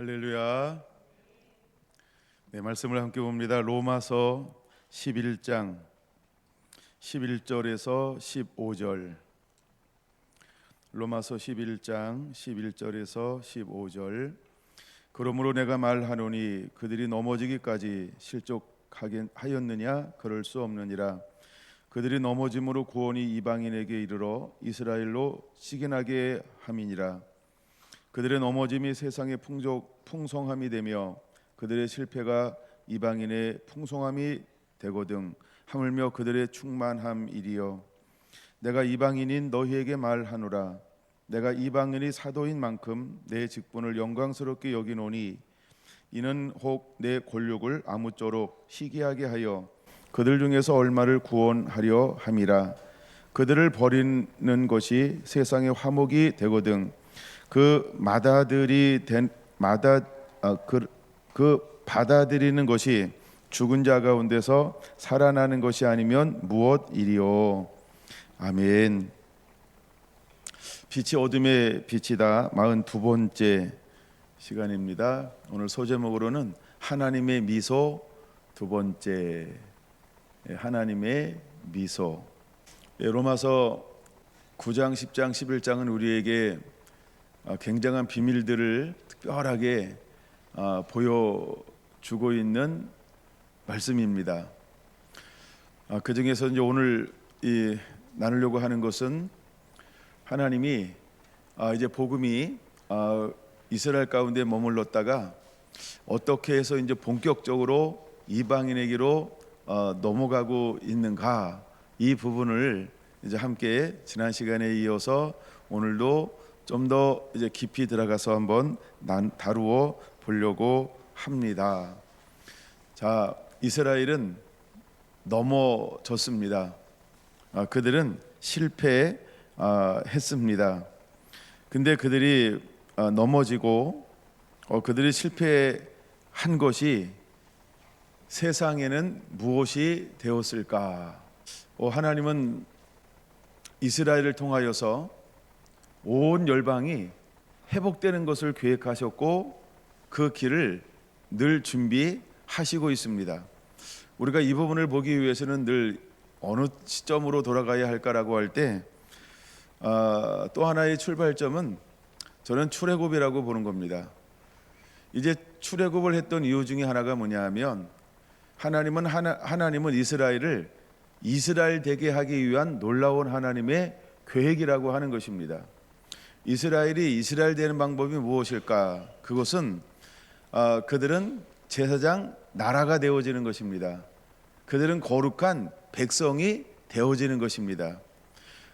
할렐루야. 네, 말씀을 함께 봅니다. 로마서 11장 11절에서 15절. 로마서 11장 11절에서 15절. 그러므로 내가 말하노니 그들이 넘어지기까지 실족하였느냐? 그럴 수 없느니라. 그들이 넘어짐으로 구원이 이방인에게 이르러 이스라엘로 시기나게 함이니라. 그들의 넘어짐이 세상의 풍성함이 되며 그들의 실패가 이방인의 풍성함이 되거든 하물며 그들의 충만함이리요. 내가 이방인인 너희에게 말하노라. 내가 이방인이 사도인 만큼 내 직분을 영광스럽게 여기노니 이는 혹 내 권력을 아무쪼록 희귀하게 하여 그들 중에서 얼마를 구원하려 함이라. 그들을 버리는 것이 세상의 화목이 되거든 그 받아들이는 것이 죽은 자 가운데서 살아나는 것이 아니면 무엇이리요. 아멘. 빛이 어둠의 빛이다. 42번째 시간입니다. 오늘 소제목으로는 하나님의 미소 두 번째. 하나님의 미소. 로마서 9장, 10장, 11장은 우리에게 굉장한 비밀들을 특별하게 보여주고 있는 말씀입니다. 그 중에서 이제 오늘 나누려고 하는 것은 하나님이 이제 복음이 이스라엘 가운데 머물렀다가 어떻게 해서 이제 본격적으로 이방인에게로 넘어가고 있는가, 이 부분을 이제 함께 지난 시간에 이어서 오늘도 좀 더 이제 깊이 들어가서 한번 다루어 보려고 합니다. 자, 이스라엘은 넘어졌습니다. 그들은 실패했습니다. 근데 그들이 넘어지고 그들이 실패한 것이 세상에는 무엇이 되었을까? 하나님은 이스라엘을 통하여서 온 열방이 회복되는 것을 계획하셨고 그 길을 늘 준비하시고 있습니다. 우리가 이 부분을 보기 위해서는 늘 어느 시점으로 돌아가야 할까라고 할 때 또 하나의 출발점은 저는 출애굽이라고 보는 겁니다. 이제 출애굽을 했던 이유 중에 하나가 뭐냐 하면 하나님은 이스라엘을 이스라엘 되게 하기 위한 놀라운 하나님의 계획이라고 하는 것입니다. 이스라엘이 이스라엘 되는 방법이 무엇일까? 그것은 그들은 제사장 나라가 되어지는 것입니다. 그들은 거룩한 백성이 되어지는 것입니다.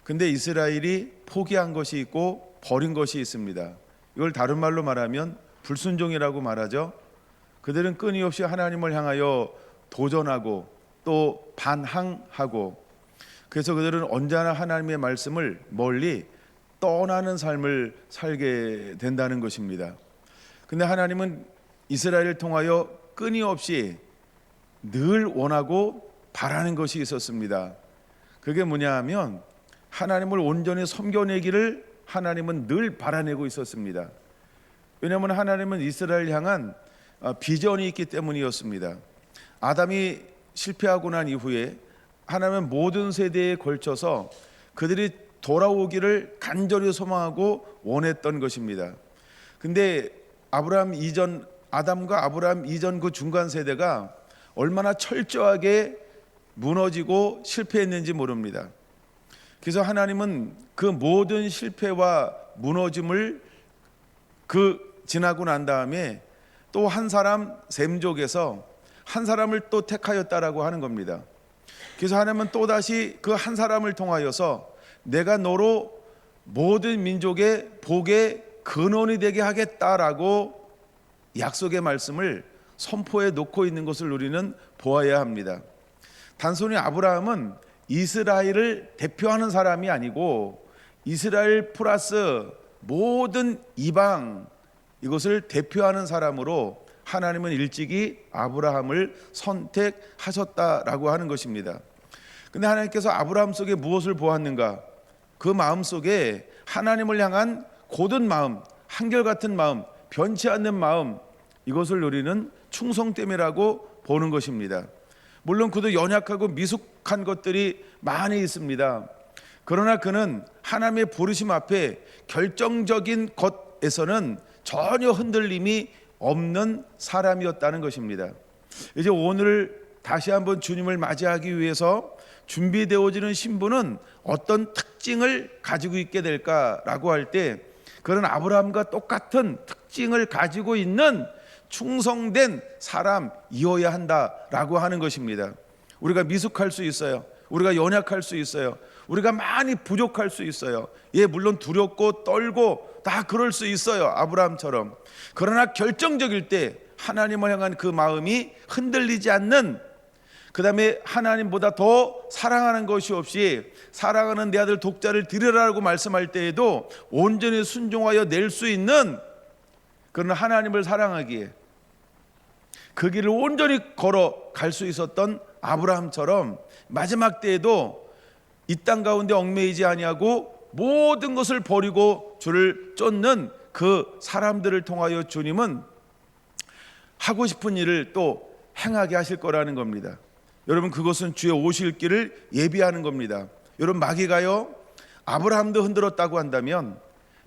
근데 이스라엘이 포기한 것이 있고 버린 것이 있습니다. 이걸 다른 말로 말하면 불순종이라고 말하죠. 그들은 끊임없이 하나님을 향하여 도전하고 또 반항하고, 그래서 그들은 언제나 하나님의 말씀을 멀리 떠나는 삶을 살게 된다는 것입니다. 근데 하나님은 이스라엘을 통하여 끊임없이 늘 원하고 바라는 것이 있었습니다. 그게 뭐냐 하면 하나님을 온전히 섬겨내기를 하나님은 늘 바라내고 있었습니다. 왜냐하면 하나님은 이스라엘을 향한 비전이 있기 때문이었습니다. 아담이 실패하고 난 이후에 하나님은 모든 세대에 걸쳐서 그들이 돌아오기를 간절히 소망하고 원했던 것입니다. 근데 아담과 아브라함 이전 그 중간 세대가 얼마나 철저하게 무너지고 실패했는지 모릅니다. 그래서 하나님은 그 모든 실패와 무너짐을 지나고 난 다음에 또 한 사람, 셈족에서 한 사람을 또 택하였다라고 하는 겁니다. 그래서 하나님은 또다시 그 한 사람을 통하여서 내가 너로 모든 민족의 복의 근원이 되게 하겠다라고 약속의 말씀을 선포해 놓고 있는 것을 우리는 보아야 합니다. 단순히 아브라함은 이스라엘을 대표하는 사람이 아니고 이스라엘 플러스 모든 이방, 이것을 대표하는 사람으로 하나님은 일찍이 아브라함을 선택하셨다라고 하는 것입니다. 근데 하나님께서 아브라함 속에 무엇을 보았는가? 그 마음 속에 하나님을 향한 고든 마음, 한결같은 마음, 변치 않는 마음, 이것을 우리는 충성됨이라고 보는 것입니다. 물론 그도 연약하고 미숙한 것들이 많이 있습니다. 그러나 그는 하나님의 부르심 앞에 결정적인 것에서는 전혀 흔들림이 없는 사람이었다는 것입니다. 이제 오늘 다시 한번 주님을 맞이하기 위해서 준비되어지는 신부는 어떤 특징을 가지고 있게 될까라고 할 때, 그런 아브라함과 똑같은 특징을 가지고 있는 충성된 사람이어야 한다라고 하는 것입니다. 우리가 미숙할 수 있어요. 우리가 연약할 수 있어요. 우리가 많이 부족할 수 있어요. 예, 물론 두렵고 떨고 다 그럴 수 있어요, 아브라함처럼. 그러나 결정적일 때 하나님을 향한 그 마음이 흔들리지 않는, 그 다음에 하나님보다 더 사랑하는 것이 없이 사랑하는 내 아들 독자를 드리라고 말씀할 때에도 온전히 순종하여 낼 수 있는 그런 하나님을 사랑하기에 그 길을 온전히 걸어갈 수 있었던 아브라함처럼 마지막 때에도 이 땅 가운데 얽매이지 아니하고 모든 것을 버리고 주를 쫓는 그 사람들을 통하여 주님은 하고 싶은 일을 또 행하게 하실 거라는 겁니다. 여러분, 그것은 주의 오실 길을 예비하는 겁니다. 여러분, 마귀가요, 아브라함도 흔들었다고 한다면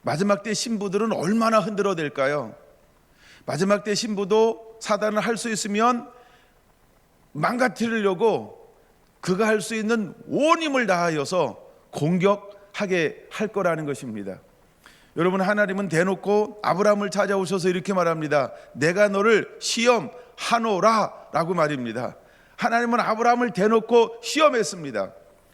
마지막 때 신부들은 얼마나 흔들어댈까요? 마지막 때 신부도 사단을 할 수 있으면 망가뜨리려고 그가 할 수 있는 온 힘을 다하여서 공격하게 할 거라는 것입니다. 여러분, 하나님은 대놓고 아브라함을 찾아오셔서 이렇게 말합니다. 내가 너를 시험하노라 라고 말입니다. 하나님은 아브라함을 대놓고 시험했습니다.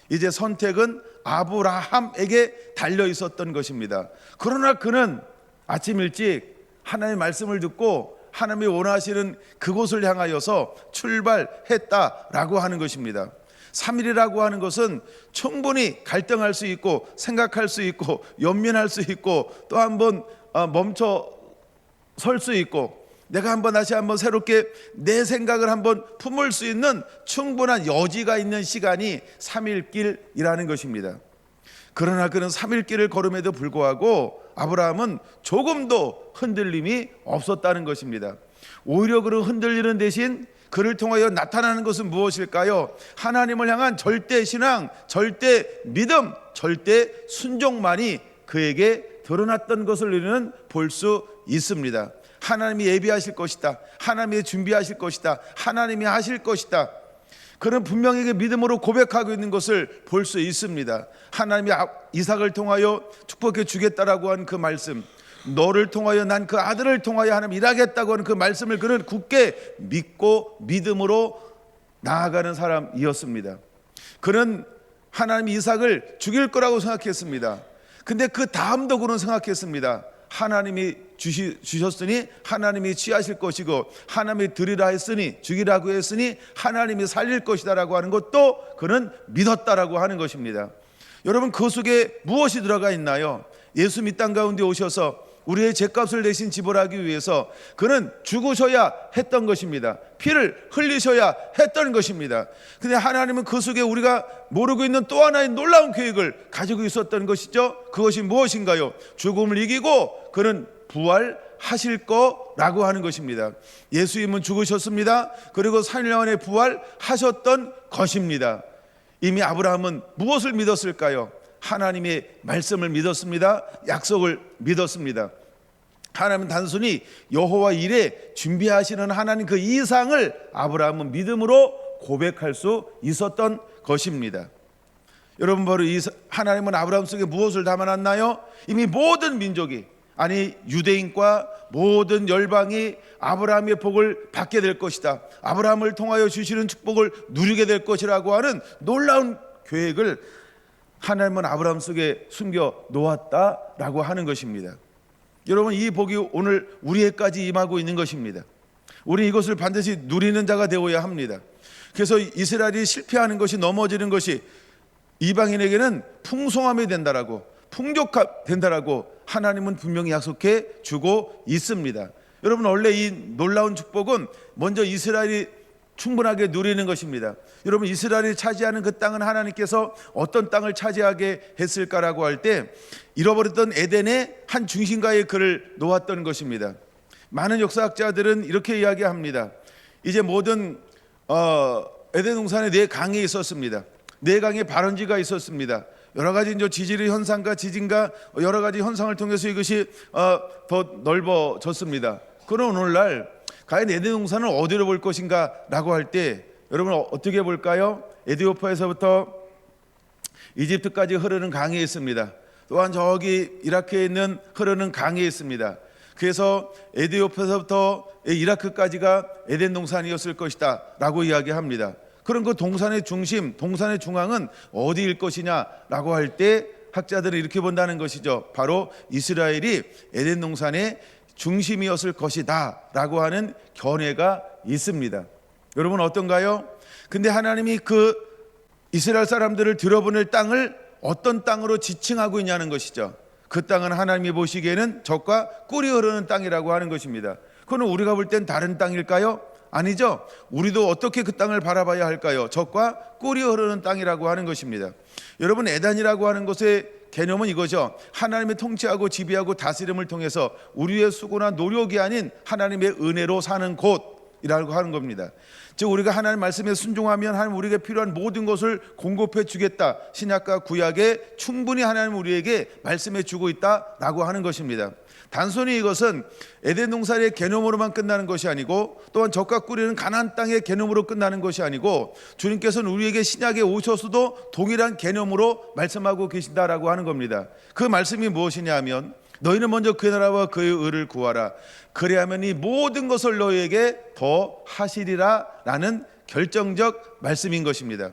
이제 선택은 아브라함에게 달려 있었던 것입니다. 그러나 그는 아침 일찍 하나님의 말씀을 듣고 하나님이 원하시는 그곳을 향하여서 출발했다라고 하는 것입니다. 3일이라고 하는 것은 충분히 갈등할 수 있고 생각할 수 있고 연민할 수 있고 또 한번 멈춰 설 수 있고 내가 한번 다시 한번 새롭게 내 생각을 한번 품을 수 있는 충분한 여지가 있는 시간이 3일 길이라는 것입니다. 그러나 그는 3일 길을 걸음에도 불구하고 아브라함은 조금도 흔들림이 없었다는 것입니다. 오히려 그를 흔들리는 대신 그를 통하여 나타나는 것은 무엇일까요? 하나님을 향한 절대 신앙, 절대 믿음, 절대 순종만이 그에게 드러났던 것을 우리는 볼 수 있습니다. 하나님이 예비하실 것이다, 하나님이 준비하실 것이다, 하나님이 하실 것이다, 그는 분명히 믿음으로 고백하고 있는 것을 볼 수 있습니다. 하나님이 이삭을 통하여 축복해 주겠다라고 한 그 말씀, 너를 통하여 난 그 아들을 통하여 하나님 일하겠다고 하는 그 말씀을 그는 굳게 믿고 믿음으로 나아가는 사람이었습니다. 그는 하나님이 이삭을 죽일 거라고 생각했습니다. 근데 그 다음도 그는 생각했습니다. 하나님이 주셨으니 하나님이 취하실 것이고 하나님이 드리라 했으니 죽이라고 했으니 하나님이 살릴 것이다 라고 하는 것도 그는 믿었다라고 하는 것입니다. 여러분, 그 속에 무엇이 들어가 있나요? 예수 이 땅 가운데 오셔서 우리의 죄값을 대신 지불하기 위해서 그는 죽으셔야 했던 것입니다. 피를 흘리셔야 했던 것입니다. 근데 하나님은 그 속에 우리가 모르고 있는 또 하나의 놀라운 계획을 가지고 있었던 것이죠. 그것이 무엇인가요? 죽음을 이기고 그는 부활하실 거라고 하는 것입니다. 예수님은 죽으셨습니다. 그리고 3일 만에 부활하셨던 것입니다. 이미 아브라함은 무엇을 믿었을까요? 하나님의 말씀을 믿었습니다. 약속을 믿었습니다. 하나님은 단순히 여호와 일에 준비하시는 하나님 그 이상을 아브라함은 믿음으로 고백할 수 있었던 것입니다. 여러분, 바로 이 하나님은 아브라함 속에 무엇을 담아놨나요? 이미 모든 민족이, 아니 유대인과 모든 열방이 아브라함의 복을 받게 될 것이다, 아브라함을 통하여 주시는 축복을 누리게 될 것이라고 하는 놀라운 계획을 하나님은 아브라함 속에 숨겨 놓았다라고 하는 것입니다. 여러분, 이 복이 오늘 우리에까지 임하고 있는 것입니다. 우리 이것을 반드시 누리는 자가 되어야 합니다. 그래서 이스라엘이 실패하는 것이, 넘어지는 것이 이방인에게는 풍성함이 된다라고, 풍족된다라고 하나님은 분명히 약속해 주고 있습니다. 여러분, 원래 이 놀라운 축복은 먼저 이스라엘이 충분하게 누리는 것입니다. 여러분, 이스라엘이 차지하는 그 땅은 하나님께서 어떤 땅을 차지하게 했을까라고 할 때 잃어버렸던 에덴의 한 중심가에 그를 놓았던 것입니다. 많은 역사학자들은 이렇게 이야기합니다. 이제 모든 에덴 동산에 네 강이 있었습니다. 네 강의 발원지가 있었습니다. 여러 가지 이제 지질의 현상과 지진과 여러 가지 현상을 통해서 이것이 더 넓어졌습니다. 그런 오늘날 과연 에덴 동산을 어디로 볼 것인가라고 할 때 여러분 어떻게 볼까요? 에디오피아에서부터 이집트까지 흐르는 강이 있습니다. 또한 저기 이라크에 있는 흐르는 강이 있습니다. 그래서 에디오피아에서부터 이라크까지가 에덴 동산이었을 것이다 라고 이야기합니다. 그럼 그 동산의 중심, 동산의 중앙은 어디일 것이냐라고 할 때 학자들은 이렇게 본다는 것이죠. 바로 이스라엘이 에덴 동산의 중심이었을 것이다 라고 하는 견해가 있습니다. 여러분 어떤가요? 근데 하나님이 그 이스라엘 사람들을 들여보낼 땅을 어떤 땅으로 지칭하고 있냐는 것이죠. 그 땅은 하나님이 보시기에는 젖과 꿀이 흐르는 땅이라고 하는 것입니다. 그건 우리가 볼 땐 다른 땅일까요? 아니죠. 우리도 어떻게 그 땅을 바라봐야 할까요? 젖과 꿀이 흐르는 땅이라고 하는 것입니다. 여러분 에덴이라고 하는 것의 개념은 이거죠. 하나님의 통치하고 지배하고 다스림을 통해서 우리의 수고나 노력이 아닌 하나님의 은혜로 사는 곳이라고 하는 겁니다. 즉 우리가 하나님 말씀에 순종하면 하나님 우리에게 필요한 모든 것을 공급해 주겠다. 신약과 구약에 충분히 하나님 우리에게 말씀해 주고 있다라고 하는 것입니다. 단순히 이것은 에덴 동산의 개념으로만 끝나는 것이 아니고 또한 젖과 꿀이는 가나안 땅의 개념으로 끝나는 것이 아니고 주님께서는 우리에게 신약에 오셔서도 동일한 개념으로 말씀하고 계신다라고 하는 겁니다. 그 말씀이 무엇이냐 하면 너희는 먼저 그의 나라와 그의 의를 구하라. 그리하면 이 모든 것을 너희에게 더 하시리라 라는 결정적 말씀인 것입니다.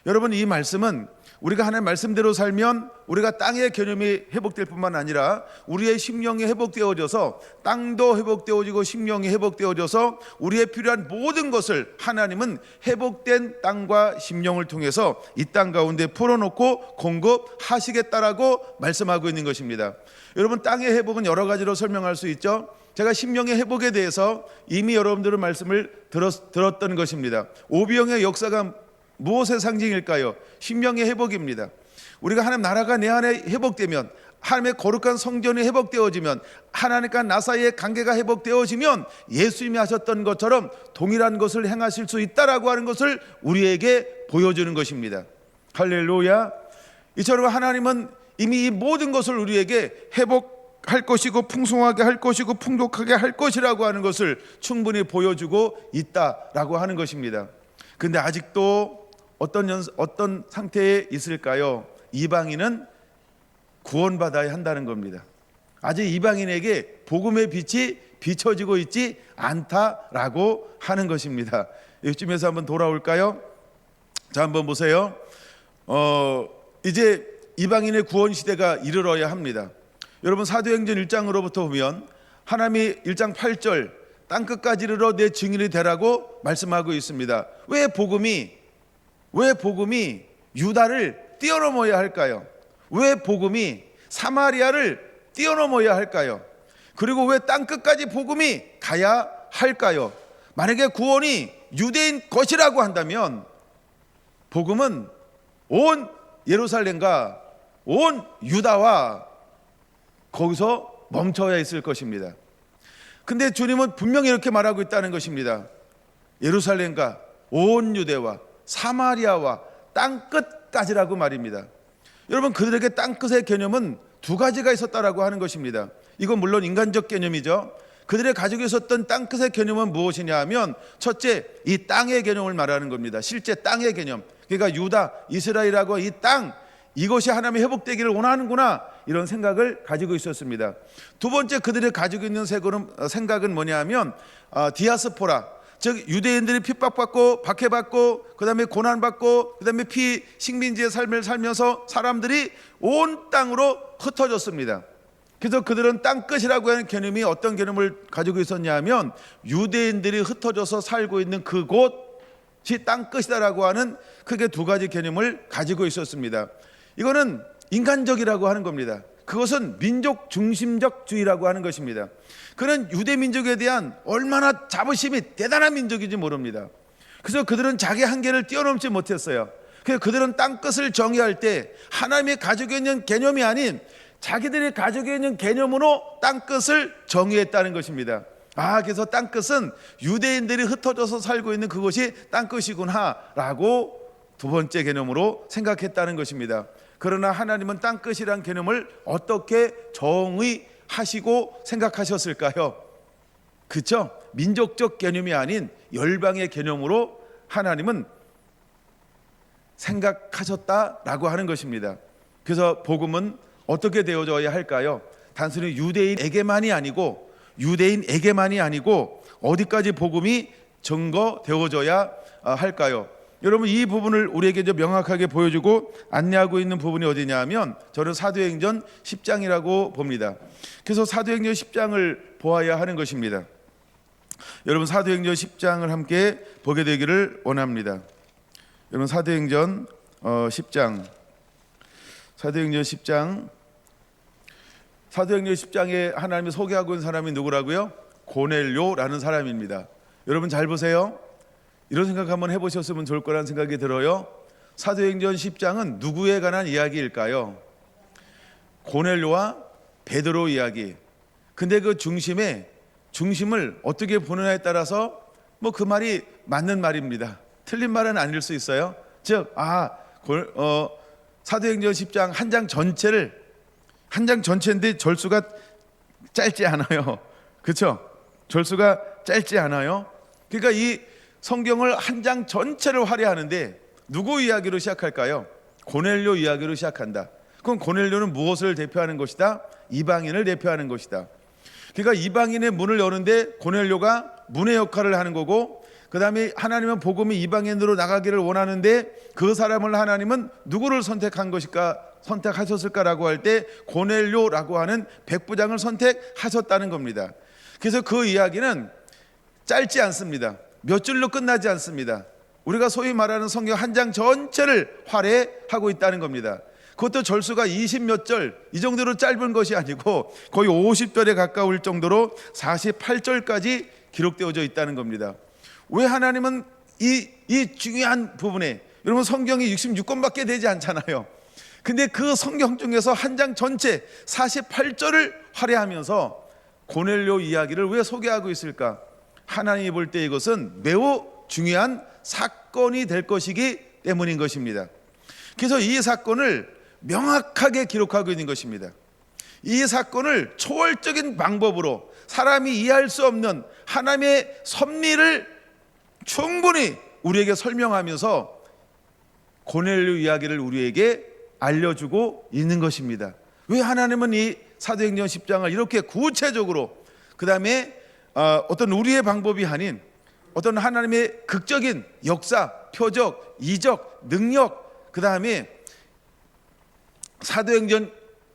여러분 이 말씀은 우리가 하나님 말씀대로 살면 우리가 땅의 개념이 회복될 뿐만 아니라 우리의 심령이 회복되어져서 땅도 회복되어지고 심령이 회복되어져서 우리의 필요한 모든 것을 하나님은 회복된 땅과 심령을 통해서 이 땅 가운데 풀어놓고 공급하시겠다라고 말씀하고 있는 것입니다. 여러분 땅의 회복은 여러 가지로 설명할 수 있죠. 제가 심령의 회복에 대해서 이미 여러분들의 말씀을 들었던 것입니다. 오병의 역사가 무엇의 상징일까요? 심령의 회복입니다. 우리가 하나님 나라가 내 안에 회복되면 하나님의 거룩한 성전이 회복되어지면 하나님과 나 사이의 관계가 회복되어지면 예수님이 하셨던 것처럼 동일한 것을 행하실 수 있다라고 하는 것을 우리에게 보여주는 것입니다. 할렐루야. 이처럼 하나님은 이미 이 모든 것을 우리에게 회복할 것이고 풍성하게 할 것이고 풍족하게 할 것이라고 하는 것을 충분히 보여주고 있다라고 하는 것입니다. 근데 아직도 어떤 상태에 있을까요? 이방인은 구원받아야 한다는 겁니다. 아직 이방인에게 복음의 빛이 비춰지고 있지 않다라고 하는 것입니다. 이쯤에서 한번 돌아올까요? 자, 한번 보세요. 이제 이방인의 구원 시대가 이르러야 합니다. 여러분 사도행전 1장으로부터 보면 하나님이 1장 8절 땅끝까지 이르러 내 증인이 되라고 말씀하고 있습니다. 왜 복음이 유다를 뛰어넘어야 할까요? 왜 복음이 사마리아를 뛰어넘어야 할까요? 그리고 왜 땅끝까지 복음이 가야 할까요? 만약에 구원이 유대인 것이라고 한다면 복음은 온 예루살렘과 온 유다와 거기서 멈춰야 있을 것입니다. 근데 주님은 분명히 이렇게 말하고 있다는 것입니다. 예루살렘과 온 유대와 사마리아와 땅끝까지라고 말입니다. 여러분 그들에게 땅끝의 개념은 두 가지가 있었다라고 하는 것입니다. 이건 물론 인간적 개념이죠. 그들이 가지고 있었던 땅끝의 개념은 무엇이냐 하면 첫째 이 땅의 개념을 말하는 겁니다. 실제 땅의 개념. 그러니까 유다, 이스라엘하고 이 땅 이것이 하나님의 회복되기를 원하는구나 이런 생각을 가지고 있었습니다. 두 번째 그들이 가지고 있는 생각은 뭐냐 하면 디아스포라 즉 유대인들이 핍박받고 박해받고 그 다음에 고난받고 그 다음에 피식민지의 삶을 살면서 사람들이 온 땅으로 흩어졌습니다. 그래서 그들은 땅끝이라고 하는 개념이 어떤 개념을 가지고 있었냐 하면 유대인들이 흩어져서 살고 있는 그곳이 땅끝이다라고 하는 크게 두 가지 개념을 가지고 있었습니다. 이거는 인간적이라고 하는 겁니다. 그것은 민족 중심적 주의라고 하는 것입니다. 그는 유대 민족에 대한 얼마나 자부심이 대단한 민족인지 모릅니다. 그래서 그들은 자기 한계를 뛰어넘지 못했어요. 그래서 그들은 땅끝을 정의할 때 하나님이 가지고 있는 개념이 아닌 자기들이 가지고 있는 개념으로 땅끝을 정의했다는 것입니다. 그래서 땅끝은 유대인들이 흩어져서 살고 있는 그곳이 땅끝이구나라고 두 번째 개념으로 생각했다는 것입니다. 그러나 하나님은 땅끝이란 개념을 어떻게 정의하시고 생각하셨을까요? 그렇죠? 민족적 개념이 아닌 열방의 개념으로 하나님은 생각하셨다라고 하는 것입니다. 그래서 복음은 어떻게 되어져야 할까요? 단순히 유대인에게만이 아니고 어디까지 복음이 증거되어져야 할까요? 여러분, 이 부분을 우리에게 명확하게 보여주고 안내하고 있는 부분이 어디냐면 저는 사도행전 10장이라고 봅니다. 그래서 사도행전 10장을 보아야 하는 것입니다. 여러분, 사도행전 10장을 함께 보게 되기를 원합니다. 여러분, 사도행전 10장 사도행전 10장에 하나님이 소개하고 있는 사람이 누구라고요? 고넬료라는 사람입니다. 여러분 잘 보세요. 이런 생각 한번 해보셨으면 좋을 거라는 생각이 들어요. 사도행전 10장은 누구에 관한 이야기일까요? 고넬료와 베드로 이야기. 근데 그 중심을 어떻게 보느냐에 따라서 그 말이 맞는 말입니다. 틀린 말은 아닐 수 있어요. 즉, 사도행전 10장 한 장 전체인데 절수가 짧지 않아요. 그렇죠? 절수가 짧지 않아요. 그러니까 이 성경을 한 장 전체를 할애하는데 누구 이야기로 시작할까요? 고넬료 이야기로 시작한다. 그럼 고넬료는 무엇을 대표하는 것이다? 이방인을 대표하는 것이다. 그러니까 이방인의 문을 여는데 고넬료가 문의 역할을 하는 거고, 그 다음에 하나님은 복음이 이방인으로 나가기를 원하는데 그 사람을 하나님은 누구를 선택하셨을까라고 할 때 고넬료라고 하는 백부장을 선택하셨다는 겁니다. 그래서 그 이야기는 짧지 않습니다. 몇 줄로 끝나지 않습니다. 우리가 소위 말하는 성경 한 장 전체를 할애하고 있다는 겁니다. 그것도 절수가 20몇 절 이 정도로 짧은 것이 아니고 거의 50절에 가까울 정도로 48절까지 기록되어져 있다는 겁니다. 왜 하나님은 이 중요한 부분에, 여러분 성경이 66권밖에 되지 않잖아요. 근데 그 성경 중에서 한 장 전체 48절을 할애하면서 고넬료 이야기를 왜 소개하고 있을까? 하나님이 볼 때 이것은 매우 중요한 사건이 될 것이기 때문인 것입니다. 그래서 이 사건을 명확하게 기록하고 있는 것입니다. 이 사건을 초월적인 방법으로 사람이 이해할 수 없는 하나님의 섭리를 충분히 우리에게 설명하면서 고넬료 이야기를 우리에게 알려주고 있는 것입니다. 왜 하나님은 이 사도행전 10장을 이렇게 구체적으로, 그 다음에 어떤 우리의 방법이 아닌 어떤 하나님의 극적인 역사, 표적, 이적, 능력, 그 다음에 사도행전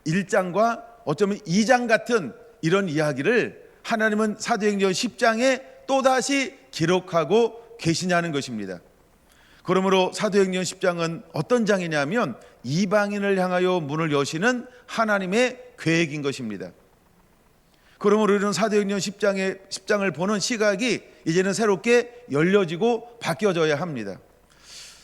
1장과 어쩌면 2장 같은 이런 이야기를 하나님은 사도행전 10장에 또다시 기록하고 계시냐는 것입니다. 그러므로 사도행전 10장은 어떤 장이냐면 이방인을 향하여 문을 여시는 하나님의 계획인 것입니다. 그러므로 우리는 사도행전 10장을 보는 시각이 이제는 새롭게 열려지고 바뀌어져야 합니다.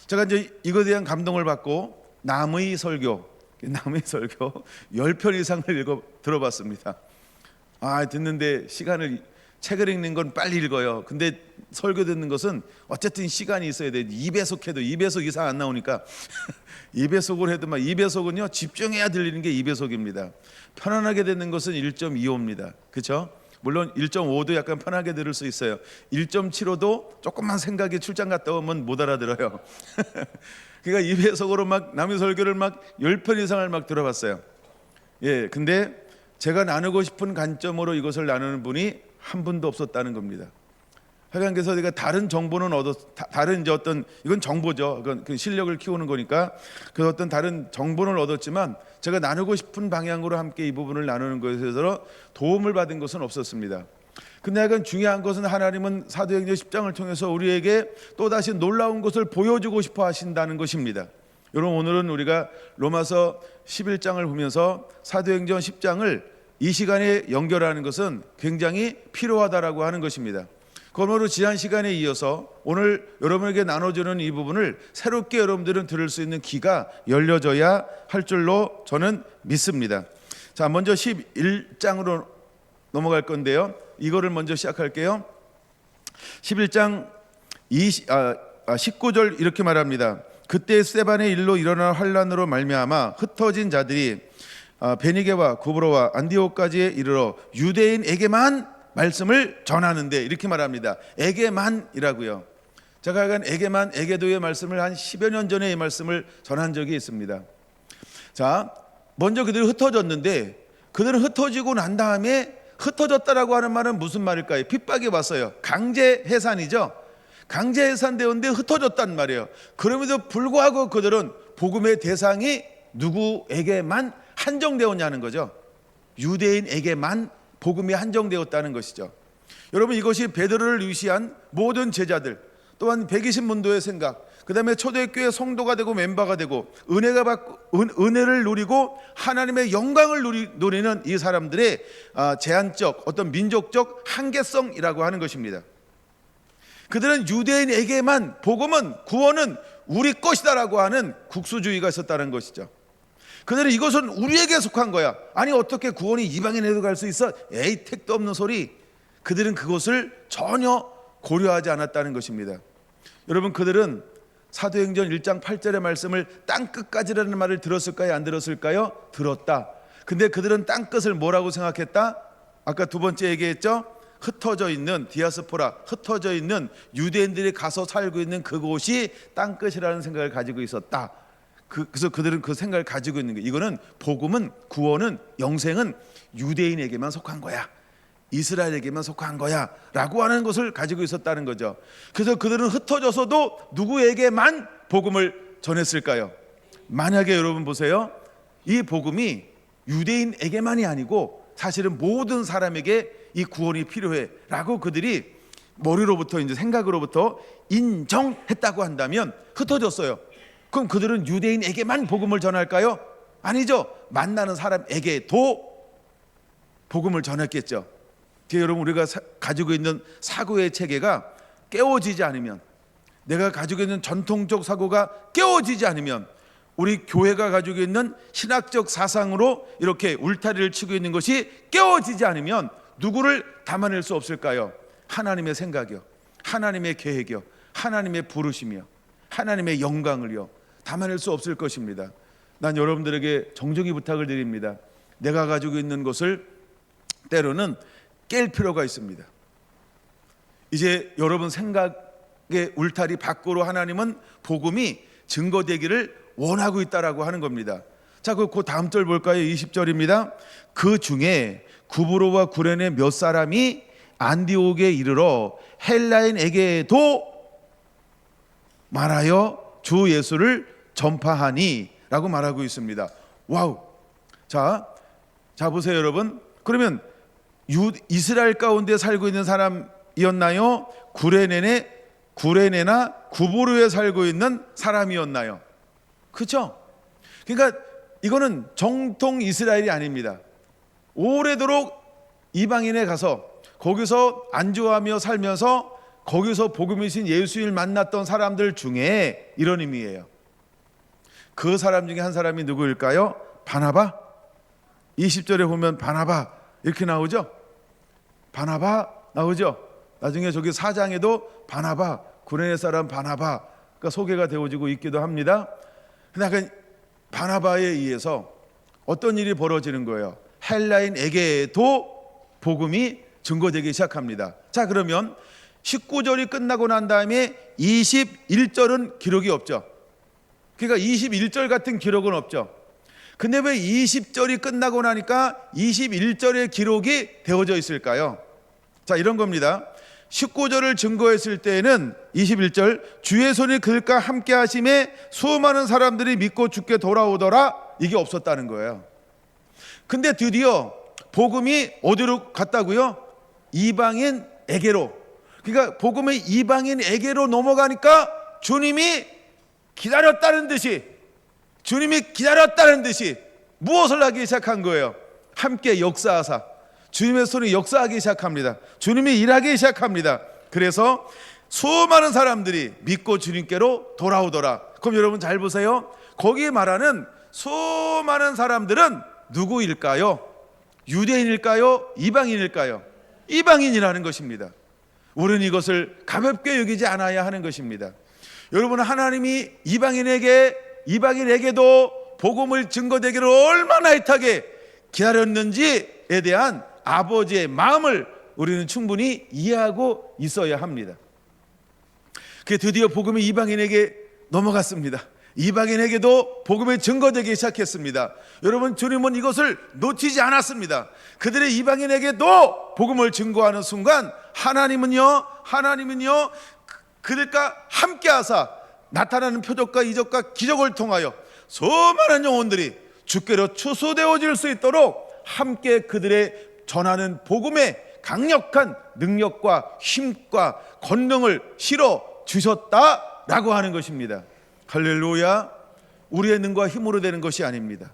제가 이제 이거에 대한 감동을 받고 남의 설교 10편 이상을 들어봤습니다. 듣는데 책을 읽는 건 빨리 읽어요. 근데 설교 듣는 것은 어쨌든 시간이 있어야 돼. 2배속 해도 2배속 이상 안 나오니까 2배속을 해도 2배속은요 집중해야 들리는 게 2배속입니다. 편안하게 듣는 것은 1.25입니다. 그렇죠? 물론 1.5도 약간 편하게 들을 수 있어요. 1.75도 조금만 생각이 출장 갔다 오면 못 알아들어요. 그러니까 2배속으로 남의 설교를 10편 이상을 들어봤어요. 근데 제가 나누고 싶은 관점으로 이것을 나누는 분이 한 분도 없었다는 겁니다. 하여간 그래서 내가 다른 정보는 다른 이제 어떤, 이건 정보죠. 그 실력을 키우는 거니까 그 어떤 다른 정보는 얻었지만 제가 나누고 싶은 방향으로 함께 이 부분을 나누는 것에 있어서 도움을 받은 것은 없었습니다. 근데 약간 중요한 것은 하나님은 사도행전 10장을 통해서 우리에게 또다시 놀라운 것을 보여주고 싶어 하신다는 것입니다. 여러분, 오늘은 우리가 로마서 11장을 보면서 사도행전 10장을 이 시간에 연결하는 것은 굉장히 필요하다라고 하는 것입니다. 그러므로 지난 시간에 이어서 오늘 여러분에게 나눠주는 이 부분을 새롭게 여러분들은 들을 수 있는 귀가 열려져야 할 줄로 저는 믿습니다. 자, 먼저 11장으로 넘어갈 건데요. 이거를 먼저 시작할게요. 11장 19절 이렇게 말합니다. 그때 스데반의 일로 일어난 환란으로 말미암아 흩어진 자들이 베니게와 구브로와 안디옥까지 이르러 유대인에게만 말씀을 전하는데, 이렇게 말합니다. 에게만이라고요. 제가 약간 에게만, 에게도의 말씀을 한 10여 년 전에 이 말씀을 전한 적이 있습니다. 자, 먼저 그들이 흩어졌는데, 그들은 흩어지고 난 다음에, 흩어졌다라고 하는 말은 무슨 말일까요? 핍박이 왔어요. 강제 해산이죠. 강제 해산되었는데 흩어졌단 말이에요. 그럼에도 불구하고 그들은 복음의 대상이 누구에게만 한정되었냐는 거죠. 유대인에게만 복음이 한정되었다는 것이죠. 여러분, 이것이 베드로를 위시한 모든 제자들, 또한 120문도의 생각, 그 다음에 초대교회 성도가 되고 멤버가 되고 은혜를 누리고 하나님의 영광을 누리는 이 사람들의 제한적, 어떤 민족적 한계성이라고 하는 것입니다. 그들은 유대인에게만 복음은, 구원은 우리 것이다라고 하는 국수주의가 있었다는 것이죠. 그들은 이것은 우리에게 속한 거야. 아니, 어떻게 구원이 이방인에도 갈 수 있어? 에이, 택도 없는 소리. 그들은 그것을 전혀 고려하지 않았다는 것입니다. 여러분, 그들은 사도행전 1장 8절의 말씀을 땅끝까지라는 말을 들었을까요? 안 들었을까요? 들었다. 근데 그들은 땅끝을 뭐라고 생각했다? 아까 두 번째 얘기했죠? 흩어져 있는 디아스포라, 흩어져 있는 유대인들이 가서 살고 있는 그곳이 땅끝이라는 생각을 가지고 있었다. 그래서 그들은 그 생각을 가지고 있는 거예요. 이거는 복음은, 구원은, 영생은 유대인에게만 속한 거야, 이스라엘에게만 속한 거야 라고 하는 것을 가지고 있었다는 거죠. 그래서 그들은 흩어져서도 누구에게만 복음을 전했을까요? 만약에 여러분 보세요, 이 복음이 유대인에게만이 아니고 사실은 모든 사람에게 이 구원이 필요해 라고 그들이 머리로부터, 이제 생각으로부터 인정했다고 한다면 흩어졌어요. 그럼 그들은 유대인에게만 복음을 전할까요? 아니죠. 만나는 사람에게도 복음을 전했겠죠. 여러분, 우리가 가지고 있는 사고의 체계가 깨워지지 않으면, 내가 가지고 있는 전통적 사고가 깨워지지 않으면, 우리 교회가 가지고 있는 신학적 사상으로 이렇게 울타리를 치고 있는 것이 깨워지지 않으면 누구를 담아낼 수 없을까요? 하나님의 생각이요, 하나님의 계획이요, 하나님의 부르심이요, 하나님의 영광을요 담아낼 수 없을 것입니다. 난 여러분들에게 정중히 부탁을 드립니다. 내가 가지고 있는 것을 때로는 깰 필요가 있습니다. 이제 여러분 생각의 울타리 밖으로 하나님은 복음이 증거되기를 원하고 있다라고 하는 겁니다. 자, 그 다음 절 볼까요? 20절입니다. 그 중에 구브로와 구레네 몇 사람이 안디옥에 이르러 헬라인에게도 말하여 주 예수를 전파하니 라고 말하고 있습니다. 와우. 자 보세요, 여러분. 그러면 이스라엘 가운데 살고 있는 사람이었나요? 구레네나 구브로에 살고 있는 사람이었나요? 그렇죠? 그러니까 이거는 정통 이스라엘이 아닙니다. 오래도록 이방인에 가서 거기서 안주하며 살면서 거기서 복음이신 예수님을 만났던 사람들 중에 이런 의미예요. 그 사람 중에 한 사람이 누구일까요? 바나바. 20절에 보면 바나바 이렇게 나오죠. 바나바 나오죠. 나중에 저기 4장에도 바나바, 구레네 사람 바나바가 소개가 되어지고 있기도 합니다. 근데 바나바에 의해서 어떤 일이 벌어지는 거예요? 헬라인에게도 복음이 증거되기 시작합니다. 자, 그러면 19절이 끝나고 난 다음에 21절은 기록이 없죠. 그러니까 21절 같은 기록은 없죠. 근데 왜 20절이 끝나고 나니까 21절의 기록이 되어져 있을까요? 자, 이런 겁니다. 19절을 증거했을 때에는 21절 주의 손이 그들과 함께 하심에 수많은 사람들이 믿고 주께 돌아오더라, 이게 없었다는 거예요. 근데 드디어 복음이 어디로 갔다고요? 이방인에게로. 그러니까 복음이 이방인에게로 넘어가니까 주님이 기다렸다는 듯이 무엇을 하기 시작한 거예요? 함께 역사하사 주님의 손이 역사하기 시작합니다. 주님이 일하기 시작합니다. 그래서 수많은 사람들이 믿고 주님께로 돌아오더라. 그럼 여러분 잘 보세요. 거기에 말하는 수많은 사람들은 누구일까요? 유대인일까요? 이방인일까요? 이방인이라는 것입니다. 우리는 이것을 가볍게 여기지 않아야 하는 것입니다. 여러분, 하나님이 이방인에게도 복음을 증거되기를 얼마나 애타게 기다렸는지에 대한 아버지의 마음을 우리는 충분히 이해하고 있어야 합니다. 그게 드디어 복음이 이방인에게 넘어갔습니다. 이방인에게도 복음이 증거되기 시작했습니다. 여러분, 주님은 이것을 놓치지 않았습니다. 그들의 이방인에게도 복음을 증거하는 순간 하나님은요 그들과 함께 하사 나타나는 표적과 이적과 기적을 통하여 수많은 영혼들이 주께로 추수되어질 수 있도록 함께 그들의 전하는 복음의 강력한 능력과 힘과 권능을 실어 주셨다라고 하는 것입니다. 할렐루야. 우리의 능과 힘으로 되는 것이 아닙니다.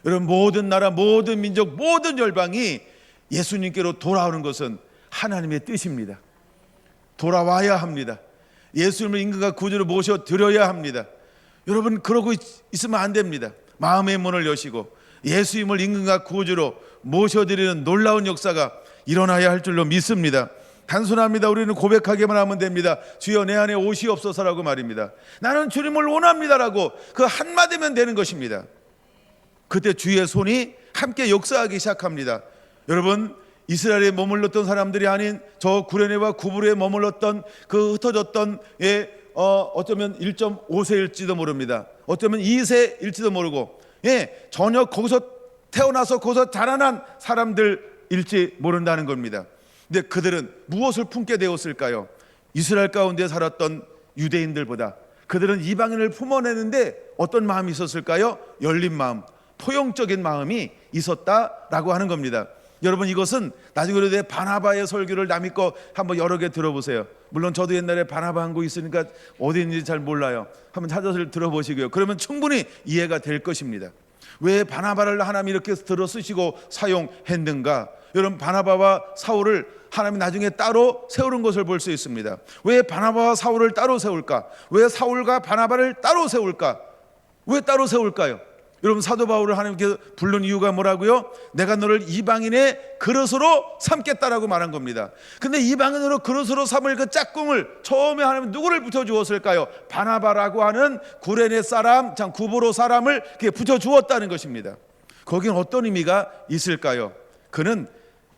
여러분, 모든 나라, 모든 민족, 모든 열방이 예수님께로 돌아오는 것은 하나님의 뜻입니다. 돌아와야 합니다. 예수님을 임금과 구주로 모셔드려야 합니다. 여러분, 그러고 있으면 안 됩니다. 마음의 문을 여시고 예수님을 임금과 구주로 모셔드리는 놀라운 역사가 일어나야 할 줄로 믿습니다. 단순합니다. 우리는 고백하기만 하면 됩니다. 주여, 내 안에 오시옵소서라고 말입니다. 나는 주님을 원합니다라고 그 한마디면 되는 것입니다. 그때 주의 손이 함께 역사하기 시작합니다. 여러분, 이스라엘에 머물렀던 사람들이 아닌 저 구레네와 구브르에 머물렀던 그 흩어졌던 어쩌면 1.5세일지도 모릅니다. 어쩌면 2세일지도 모르고 전혀 거기서 태어나서 거기서 자라난 사람들일지 모른다는 겁니다. 근데 그들은 무엇을 품게 되었을까요? 이스라엘 가운데 살았던 유대인들보다 그들은 이방인을 품어내는데 어떤 마음이 있었을까요? 열린 마음, 포용적인 마음이 있었다라고 하는 겁니다. 여러분, 이것은 나중에 바나바의 설교를 남의 거 한번 여러 개 들어보세요. 물론 저도 옛날에 바나바 한 곡 있으니까 어디 있는지 잘 몰라요. 한번 찾아서 들어보시고요. 그러면 충분히 이해가 될 것입니다. 왜 바나바를 하나님이 이렇게 들어 쓰시고 사용했는가? 여러분, 바나바와 사울을 하나님이 나중에 따로 세우는 것을 볼 수 있습니다. 왜 바나바와 사울을 따로 세울까? 왜 사울과 바나바를 따로 세울까? 왜 따로 세울까요? 여러분, 사도 바울을 하나님께서 부른 이유가 뭐라고요? 내가 너를 이방인의 그릇으로 삼겠다라고 말한 겁니다. 근데 이방인으로 그릇으로 삼을 그 짝꿍을 처음에 하나님은 누구를 붙여주었을까요? 바나바라고 하는 구레네 사람, 구브로 사람을 붙여주었다는 것입니다. 거기는 어떤 의미가 있을까요? 그는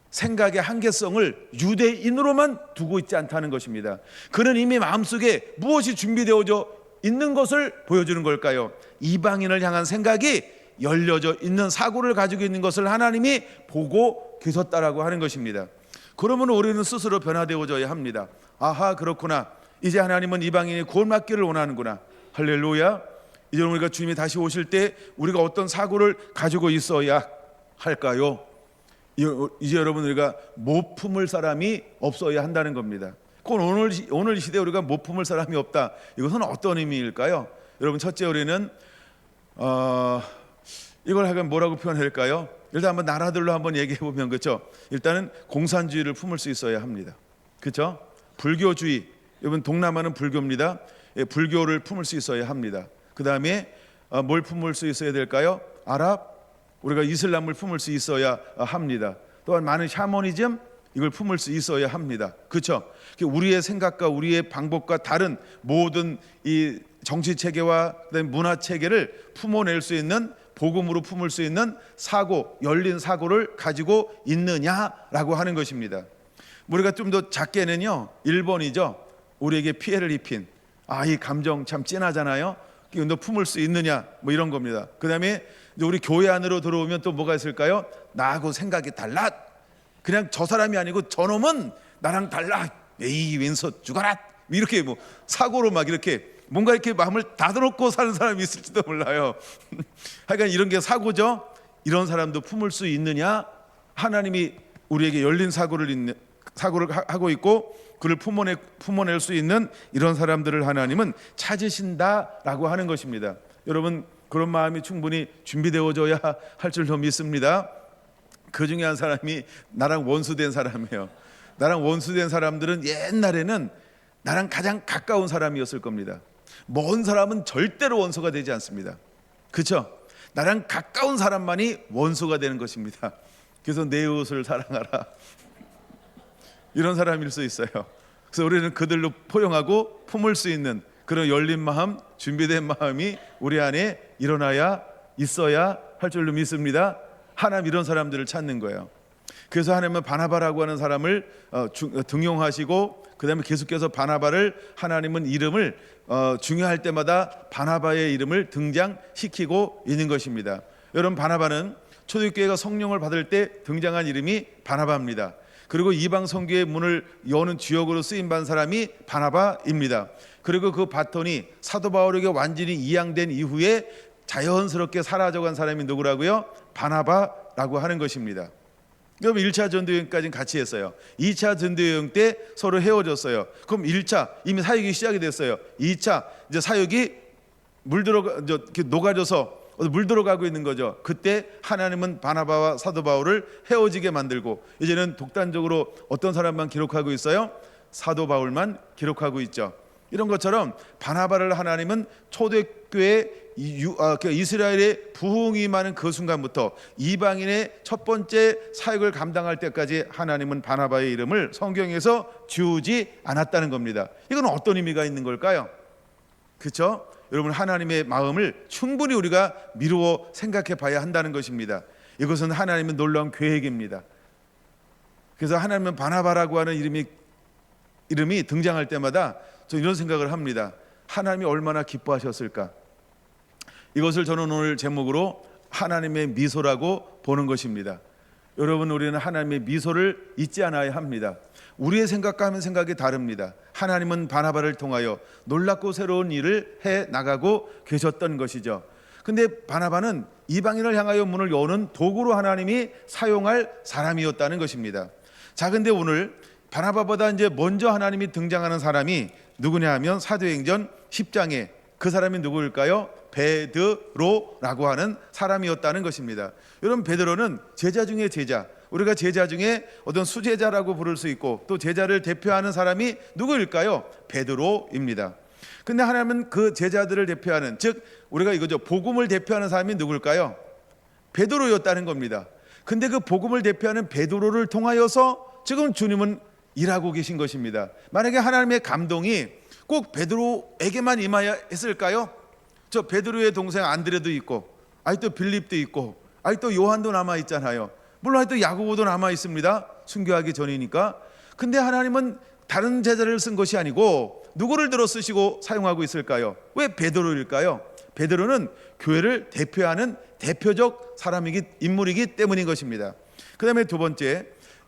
생각의 한계성을 유대인으로만 두고 있지 않다는 것입니다. 그는 이미 마음속에 무엇이 준비되어져 있는 것을 보여주는 걸까요? 이방인을 향한 생각이 열려져 있는 사고를 가지고 있는 것을 하나님이 보고 계셨다라고 하는 것입니다. 그러면 우리는 스스로 변화되어져야 합니다. 아하, 그렇구나. 이제 하나님은 이방인이 구원받기를 원하는구나. 할렐루야. 이제 우리가 주님이 다시 오실 때 우리가 어떤 사고를 가지고 있어야 할까요? 이제 여러분, 우리가 못 품을 사람이 없어야 한다는 겁니다. 오늘 시대에 우리가 못 품을 사람이 없다. 이것은 어떤 의미일까요? 여러분, 첫째, 우리는 이걸 하면 뭐라고 표현할까요? 일단 한번 나라들로 한번 얘기해 보면, 그렇죠? 일단은 공산주의를 품을 수 있어야 합니다. 그렇죠? 불교주의, 여러분, 동남아는 불교입니다. 불교를 품을 수 있어야 합니다. 그 다음에 뭘 품을 수 있어야 될까요? 아랍, 우리가 이슬람을 품을 수 있어야 합니다. 또한 많은 샤머니즘, 이걸 품을 수 있어야 합니다. 그렇죠? 우리의 생각과 우리의 방법과 다른 모든 이 정치 체계와 문화 체계를 품어낼 수 있는, 복음으로 품을 수 있는 사고, 열린 사고를 가지고 있느냐라고 하는 것입니다. 우리가 좀 더 작게는요, 일본이죠. 우리에게 피해를 입힌, 이 감정 참 진하잖아요. 너 품을 수 있느냐, 뭐 이런 겁니다. 그 다음에 우리 교회 안으로 들어오면 또 뭐가 있을까요? 나하고 생각이 달라. 그냥 저 사람이 아니고 저놈은 나랑 달라. 에이, 왼서 죽어라. 이렇게 뭐 사고로 막 이렇게 뭔가 이렇게 마음을 닫아놓고 사는 사람이 있을지도 몰라요. 하여간 이런 게 사고죠. 이런 사람도 품을 수 있느냐? 하나님이 우리에게 열린 사고를 하고 있고 그를 품어낼 수 있는 이런 사람들을 하나님은 찾으신다라고 하는 것입니다. 여러분, 그런 마음이 충분히 준비되어져야 할 줄로 믿습니다. 그 중에 한 사람이 나랑 원수된 사람이에요. 나랑 원수된 사람들은 옛날에는 나랑 가장 가까운 사람이었을 겁니다. 먼 사람은 절대로 원수가 되지 않습니다. 그렇죠? 나랑 가까운 사람만이 원수가 되는 것입니다. 그래서 내 이웃을 사랑하라. 이런 사람일 수 있어요. 그래서 우리는 그들로 포용하고 품을 수 있는 그런 열린 마음, 준비된 마음이 우리 안에 일어나야 있어야 할 줄로 믿습니다. 하나님 이런 사람들을 찾는 거예요. 그래서 하나님은 바나바라고 하는 사람을 등용하시고 그 다음에 계속해서 바나바를 하나님은 이름을 중요할 때마다 바나바의 이름을 등장시키고 있는 것입니다. 여러분, 바나바는 초대교회가 성령을 받을 때 등장한 이름이 바나바입니다. 그리고 이방 선교의 문을 여는 주역으로 쓰임받은 사람이 바나바입니다. 그리고 그 바톤이 사도 바울에게 완전히 이양된 이후에 자연스럽게 사라져간 사람이 누구라고요? 바나바라고 하는 것입니다. 그럼 1차 전도여행까지는 같이 했어요. 2차 전도여행 때 서로 헤어졌어요. 그럼 1차 이미 사역이 시작이 됐어요. 2차 이제 사역이 녹아져서 물 들어가고 있는 거죠. 그때 하나님은 바나바와 사도 바울을 헤어지게 만들고 이제는 독단적으로 어떤 사람만 기록하고 있어요? 사도 바울만 기록하고 있죠. 이런 것처럼 바나바를 하나님은 초대교회 이스라엘의 부흥이 많은 그 순간부터 이방인의 첫 번째 사역을 감당할 때까지 하나님은 바나바의 이름을 성경에서 지우지 않았다는 겁니다. 이건 어떤 의미가 있는 걸까요? 그렇죠? 여러분, 하나님의 마음을 충분히 우리가 미루어 생각해 봐야 한다는 것입니다. 이것은 하나님의 놀라운 계획입니다. 그래서 하나님은 바나바라고 하는 이름이 등장할 때마다 저 이런 생각을 합니다. 하나님이 얼마나 기뻐하셨을까? 이것을 저는 오늘 제목으로 하나님의 미소라고 보는 것입니다. 여러분, 우리는 하나님의 미소를 잊지 않아야 합니다. 우리의 생각과 하는 생각이 다릅니다. 하나님은 바나바를 통하여 놀랍고 새로운 일을 해 나가고 계셨던 것이죠. 근데 바나바는 이방인을 향하여 문을 여는 도구로 하나님이 사용할 사람이었다는 것입니다. 자, 근데 오늘 바나바보다 이제 먼저 하나님이 등장하는 사람이 누구냐 하면 사도행전 10장에 그 사람이 누구일까요? 베드로라고 하는 사람이었다는 것입니다. 여러분, 베드로는 제자 중에 제자, 우리가 제자 중에 어떤 수제자라고 부를 수 있고 또 제자를 대표하는 사람이 누구일까요? 베드로입니다. 근데 하나님은 그 제자들을 대표하는, 즉 우리가 이거죠, 복음을 대표하는 사람이 누구일까요? 베드로였다는 겁니다. 근데 그 복음을 대표하는 베드로를 통하여서 지금 주님은 일하고 계신 것입니다. 만약에 하나님의 감동이 꼭 베드로에게만 임하여 했을까요? 저 베드로의 동생 안드레도 있고 아직도 빌립도 있고 아직도 요한도 남아 있잖아요. 물론 아직도 야고보도 남아 있습니다. 순교하기 전이니까. 근데 하나님은 다른 제자를 쓴 것이 아니고 누구를 들어 쓰시고 사용하고 있을까요? 왜 베드로일까요? 베드로는 교회를 대표하는 대표적 인물이기 때문인 것입니다. 그 다음에 두 번째,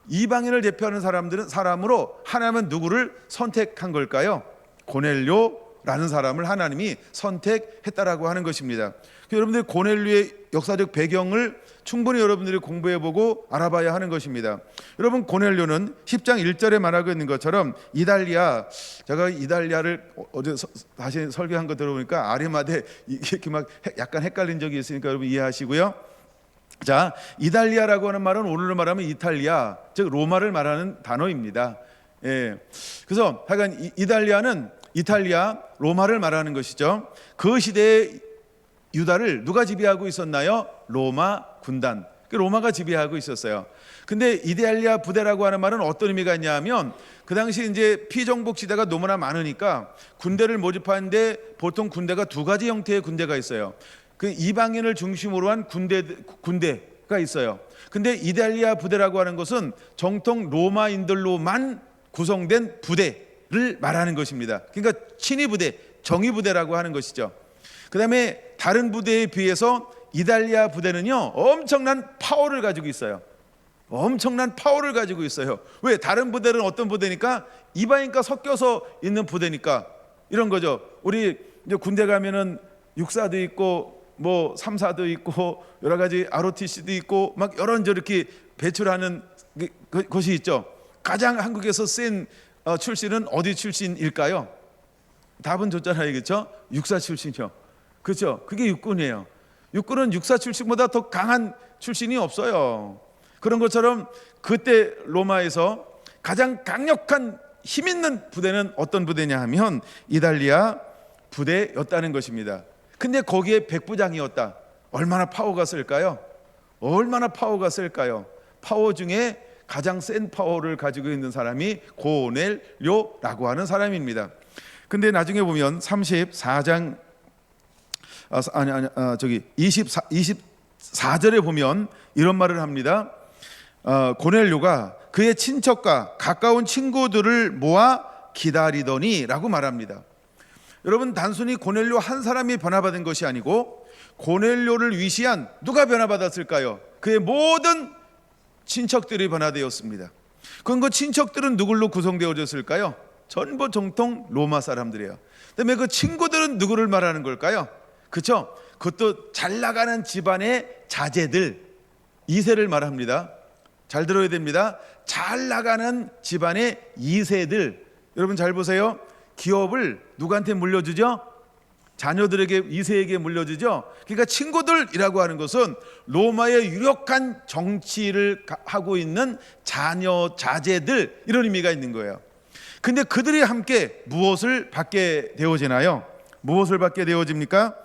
이방인을 대표하는 사람으로 하나님은 누구를 선택한 걸까요? 고넬료라는 사람을 하나님이 선택했다라고 하는 것입니다. 여러분들 고넬료의 역사적 배경을 충분히 여러분들이 공부해보고 알아봐야 하는 것입니다. 여러분, 고넬료는 10장 1절에 말하고 있는 것처럼 이달리아, 제가 이달리아를 어제 다시 설교한 거 들어보니까 아리마대 이렇게 막 약간 헷갈린 적이 있으니까 여러분 이해하시고요. 자, 이달리아라고 하는 말은 오늘로 말하면 이탈리아, 즉 로마를 말하는 단어입니다. 예. 그래서 하여간 이달리아는 이탈리아, 로마를 말하는 것이죠. 그 시대에 유다를 누가 지배하고 있었나요? 로마 군단, 로마가 지배하고 있었어요. 근데 이달리아 부대라고 하는 말은 어떤 의미가 있냐면 그 당시 이제 피정복 시대가 너무나 많으니까 군대를 모집하는데 보통 군대가 두 가지 형태의 군대가 있어요. 그 이방인을 중심으로 한 군대가 있어요. 근데 이달리아 부대라고 하는 것은 정통 로마인들로만 구성된 부대를 말하는 것입니다. 그러니까 친위 부대, 정의 부대라고 하는 것이죠. 그 다음에 다른 부대에 비해서 이달리아 부대는요, 엄청난 파워를 가지고 있어요. 엄청난 파워를 가지고 있어요. 왜? 다른 부대는 어떤 부대니까 이방인과 섞여서 있는 부대니까 이런 거죠. 우리 이제 군대 가면은 육사도 있고 뭐 삼사도 있고 여러 가지 ROTC도 있고 막 이런저렇게 배출하는 것이 있죠. 가장 한국에서 센 출신은 어디 출신일까요? 답은 줬잖아요, 그렇죠? 육사 출신이요. 그렇죠? 그게 육군이에요. 육군은 육사 출신보다 더 강한 출신이 없어요. 그런 것처럼 그때 로마에서 가장 강력한 힘 있는 부대는 어떤 부대냐 하면 이달리아 부대였다는 것입니다. 근데 거기에 백부장이었다. 얼마나 파워가 쓸까요? 얼마나 파워가 쓸까요? 파워 중에 가장 센 파워를 가지고 있는 사람이 고넬료라고 하는 사람입니다. 근데 나중에 보면 34장 24절에 보면 이런 말을 합니다. 고넬료가 그의 친척과 가까운 친구들을 모아 기다리더니 라고 말합니다. 여러분, 단순히 고넬료 한 사람이 변화받은 것이 아니고 고넬료를 위시한 누가 변화받았을까요? 그의 모든 친척들이 변화되었습니다. 그럼 그 친척들은 누굴로 구성되어졌을까요? 전부 정통 로마 사람들이에요. 그다음에 그 친구들은 누구를 말하는 걸까요? 그렇죠? 그것도 잘 나가는 집안의 자제들, 2세를 말합니다. 잘 들어야 됩니다. 잘 나가는 집안의 2세들. 여러분 잘 보세요. 기업을 누구한테 물려주죠? 자녀들에게, 2세에게 물려주죠. 그러니까 친구들이라고 하는 것은 로마의 유력한 정치를 하고 있는 자녀, 자제들, 이런 의미가 있는 거예요. 근데 그들이 함께 무엇을 받게 되어지나요? 무엇을 받게 되어집니까?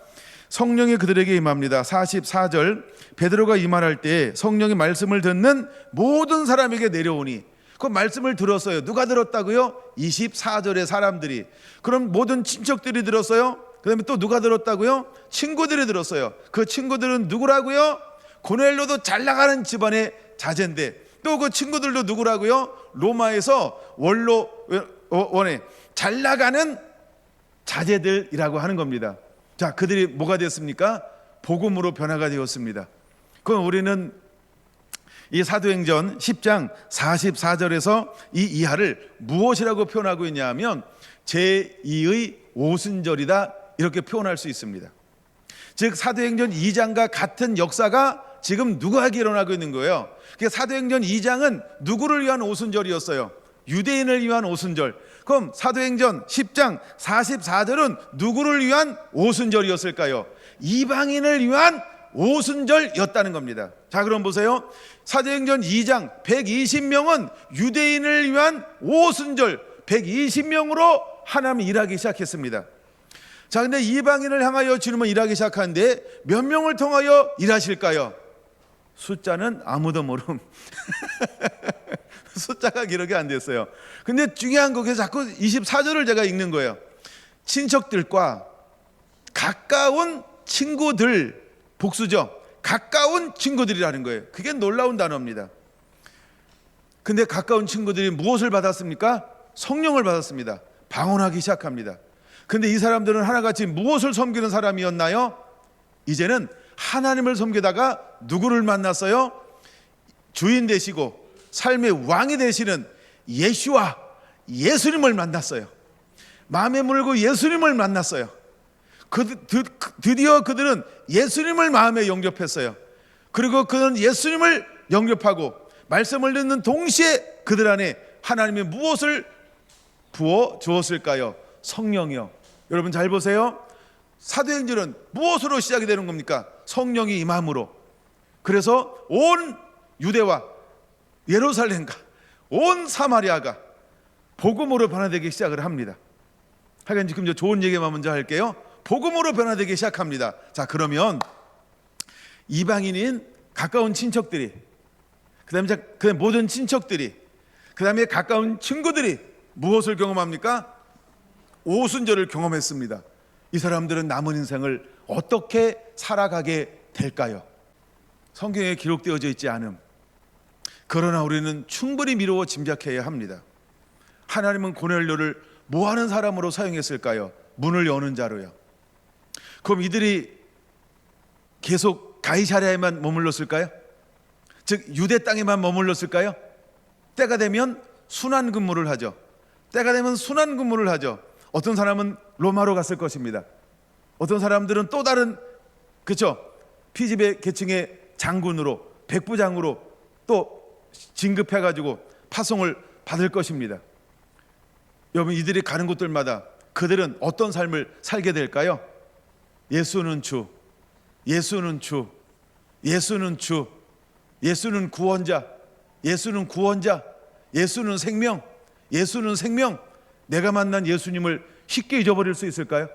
성령이 그들에게 임합니다. 44절, 베드로가 이 말할 때 성령이 말씀을 듣는 모든 사람에게 내려오니, 그 말씀을 들었어요. 누가 들었다고요? 24절의 사람들이. 그럼 모든 친척들이 들었어요. 그 다음에 또 누가 들었다고요? 친구들이 들었어요. 그 친구들은 누구라고요? 고넬료도 잘 나가는 집안의 자제인데, 또 그 친구들도 누구라고요? 로마에서 원에 잘 나가는 자제들이라고 하는 겁니다. 자, 그들이 뭐가 되었습니까? 복음으로 변화가 되었습니다. 그럼 우리는 이 사도행전 10장 44절에서 이 이하를 무엇이라고 표현하고 있냐 하면 제2의 오순절이다, 이렇게 표현할 수 있습니다. 즉 사도행전 2장과 같은 역사가 지금 누구에게 일어나고 있는 거예요. 사도행전 2장은 누구를 위한 오순절이었어요? 유대인을 위한 오순절. 그럼 사도행전 10장 44절은 누구를 위한 오순절이었을까요? 이방인을 위한 오순절이었다는 겁니다. 자, 그럼 보세요. 사도행전 2장 120명은 유대인을 위한 오순절 120명으로 하나님이 일하기 시작했습니다. 자, 근데 이방인을 향하여 주님은 일하기 시작하는데 몇 명을 통하여 일하실까요? 숫자는 아무도 모름. 숫자가 기록이 안 됐어요. 근데 중요한 거기서 자꾸 24절을 제가 읽는 거예요. 친척들과 가까운 친구들, 복수죠. 가까운 친구들이라는 거예요. 그게 놀라운 단어입니다. 근데 가까운 친구들이 무엇을 받았습니까? 성령을 받았습니다. 방언하기 시작합니다. 근데 이 사람들은 하나같이 무엇을 섬기는 사람이었나요? 이제는 하나님을 섬기다가 누구를 만났어요? 주인 되시고 삶의 왕이 되시는 예수와 예수님을 만났어요. 마음에 물고 예수님을 만났어요. 드디어 그들은 예수님을 마음에 영접했어요. 그리고 그들은 예수님을 영접하고 말씀을 듣는 동시에 그들 안에 하나님이 무엇을 부어 주었을까요? 성령이요. 여러분 잘 보세요. 사도행전은 무엇으로 시작이 되는 겁니까? 성령이 임함으로. 그래서 온 유대와 예루살렘과 온 사마리아가 복음으로 변화되기 시작을 합니다. 하여간 지금 좋은 얘기만 먼저 할게요. 복음으로 변화되기 시작합니다. 자, 그러면 이방인인 가까운 친척들이, 그다음에 모든 친척들이, 그다음에 가까운 친구들이 무엇을 경험합니까? 오순절을 경험했습니다. 이 사람들은 남은 인생을 어떻게 살아가게 될까요? 성경에 기록되어져 있지 않음. 그러나 우리는 충분히 미루어 짐작해야 합니다. 하나님은 고넬료를 뭐 하는 사람으로 사용했을까요? 문을 여는 자로요. 그럼 이들이 계속 가이사랴에만 머물렀을까요? 즉 유대 땅에만 머물렀을까요? 때가 되면 순환 근무를 하죠. 때가 되면 순환 근무를 하죠. 어떤 사람은 로마로 갔을 것입니다. 어떤 사람들은 또 다른, 그렇죠, 피지배 계층의 장군으로, 백부장으로 또 진급해가지고 파송을 받을 것입니다. 여러분, 이들이 가는 곳들마다 그들은 어떤 삶을 살게 될까요? 예수는 주, 예수는 주, 예수는 주, 예수는 구원자, 예수는 구원자, 예수는 생명, 예수는 생명. 내가 만난 예수님을 쉽게 잊어버릴 수 있을까요?